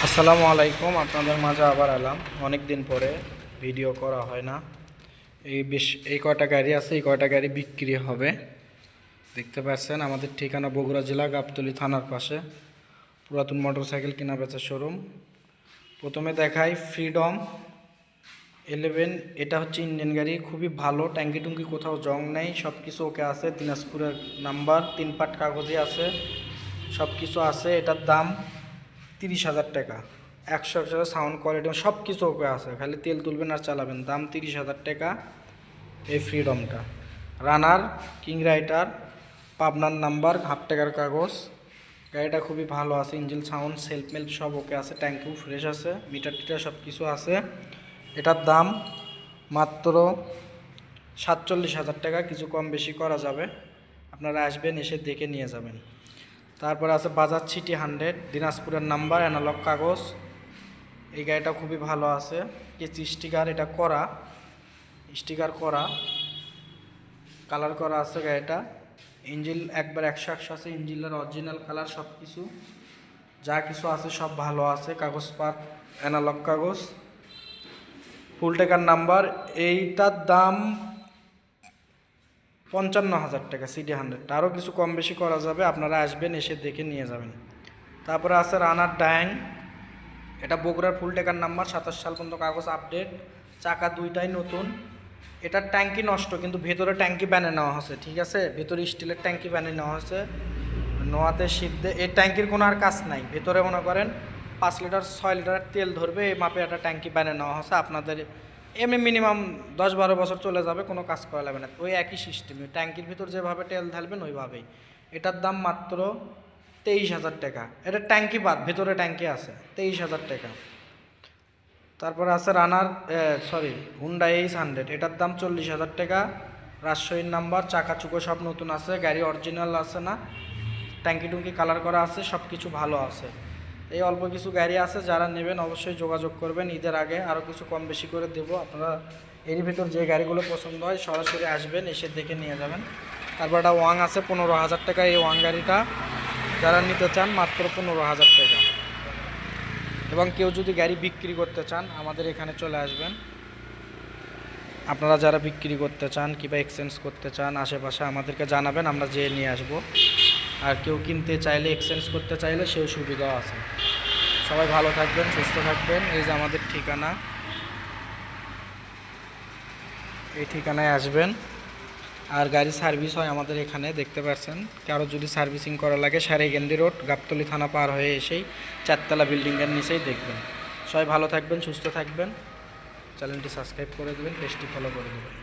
আসসালামু আলাইকুম, আপনাদের মাঝে আবার এলাম। অনেক দিন পরে ভিডিও করা হয় না। এই কয়টা গাড়ি আছে, এই কয়টা গাড়ি বিক্রি হবে। দেখতে পাচ্ছেন আমাদের ঠিকানা বগুড়া জেলা গাবতলী থানার পাশে, পুরাতন মোটরসাইকেল কেনা বেচা শোরুম। প্রথমে দেখাই ফ্রিডম 11। এটা হচ্ছে ইঞ্জিন গাড়ি, খুবই ভালো। ট্যাঙ্কি টুঙ্কি কোথাও জং নেই, সব কিছু ওকে আছে। দিনাজপুরের নাম্বার, 3 পার্ট কাগজে আছে, সব কিছু আছে। এটার দাম 30,000 টাকা। 100 সাউন্ড কোয়ালিটি সব কিছু ওকে আছে, খালি তেল তুলবেন আর চালাবেন। দাম 30,000 টাকা এই ফ্রিডমটা। রানার কিং রাইটার, পাবনার নাম্বার, হাফ টাকার কাগজ। গাড়িটা খুবই ভালো আছে, ইঞ্জিন সাউন্ড সেলফ মেল্প সব ওকে আছে, ট্যাঙ্কিও ফ্রেশ আছে, মিটার টিটার সব কিছু আছে। এটার দাম মাত্র 47,000 টাকা, কিছু কম বেশি করা যাবে। আপনারা আসবেন, এসে দেখে নিয়ে যাবেন। তারপরে আছে বাজাজ সিটি 100, দিনাজপুরের নাম্বার, অ্যানালগ কাগজ। এই গাড়িটা খুবই ভালো আছে, কিছু স্টিকার, এটা করা স্টিকার করা, কালার করা আছে গাড়িটা। ইঞ্জিন একবার 100 আছে, ইঞ্জিনের অরিজিনাল কালার, সব কিছু যা কিছু আছে সব ভালো আছে। কাগজ পাত অ্যানালগ কাগজ, ফুল টাকার নাম্বার। এইটার দাম 55,000 টাকা সিটি 100। আরও কিছু কম বেশি করা যাবে, আপনারা আসবেন, এসে দেখে নিয়ে যাবেন। তারপরে আছে রানার ডায়াং, এটা বগুড়ার ফুল টাকার নাম্বার, 27 সাল পর্যন্ত কাগজ আপডেট, চাকা দুইটাই নতুন। এটার ট্যাঙ্কি নষ্ট, কিন্তু ভেতরে ট্যাঙ্কি বানিয়ে নেওয়া হয়েছে, ঠিক আছে। ভেতরে স্টিলের ট্যাঙ্কি বানিয়ে নেওয়া হয়েছে, নোয়াতে সিদ্ধে। এই ট্যাঙ্কির কোনো আর কাজ নাই, ভেতরে মনে করেন 5 লিটার 6 লিটার তেল ধরবে, এই মাপে একটা ট্যাঙ্কি বানিয়ে নেওয়া হয়েছে। আপনাদের এমনি মিনিমাম 10-12 বছর চলে যাবে, কোনো কাজ করা লাগবে না। ওই একই সিস্টেমে ট্যাঙ্কির ভিতর যেভাবে তেল ঢালবেন ওইভাবেই। এটার দাম মাত্র 23,000 টাকা। এটা ট্যাঙ্কি বাদ, ভেতরে ট্যাঙ্কি আছে, 23,000 টাকা। তারপরে আছে রানার হুন্ডা H100, এটার দাম 40,000 টাকা, রাজশাহীর নাম্বার, চাকা চুকো সব নতুন আছে, গাড়ি অরিজিনাল আছে না, ট্যাঙ্কি টুঙ্কি কালার করা আছে, সব কিছু ভালো আছে। এই অল্প কিছু গাড়ি আছে, যারা নেবেন অবশ্যই যোগাযোগ করবেন। ঈদের আগে আরও কিছু কম বেশি করে দেবো। আপনারা এর ভিতর যে গাড়িগুলো পছন্দ হয় সরাসরি আসবেন, এসে দেখে নিয়ে যাবেন। তারপর একটা ওয়াং আছে 15,000 টাকা। এই ওয়াং গাড়িটা যারা নিতে চান মাত্র 15,000 টাকা। এবং কেউ যদি গাড়ি বিক্রি করতে চান আমাদের এখানে চলে আসবেন। আপনারা যারা বিক্রি করতে চান কিংবা এক্সচেঞ্জ করতে চান আশেপাশে আমাদেরকে জানাবেন, আমরা যেয়ে নিয়ে আসব। আর কেউ কিনতে চাইলে, এক্সচেঞ্জ করতে চাইলে সেই সুবিধাও আছে। সবাই ভালো থাকবেন, সুস্থ থাকবেন। এই যে আমাদের ঠিকানা, এই ঠিকানায় আসবেন। আর গাড়ি সার্ভিস হয় আমাদের এখানে, দেখতে পাচ্ছেন। কারো যদি সার্ভিসিং করা লাগে সারেগেন্দি রোড, গাবতলী থানা পার হয়ে এসেই 4তলা বিল্ডিংয়ের নিচেই দেখবেন। সবাই ভালো থাকবেন, সুস্থ থাকবেন। চ্যানেলটি সাবস্ক্রাইব করে দেবেন, পেজটি ফলো করে দেবেন।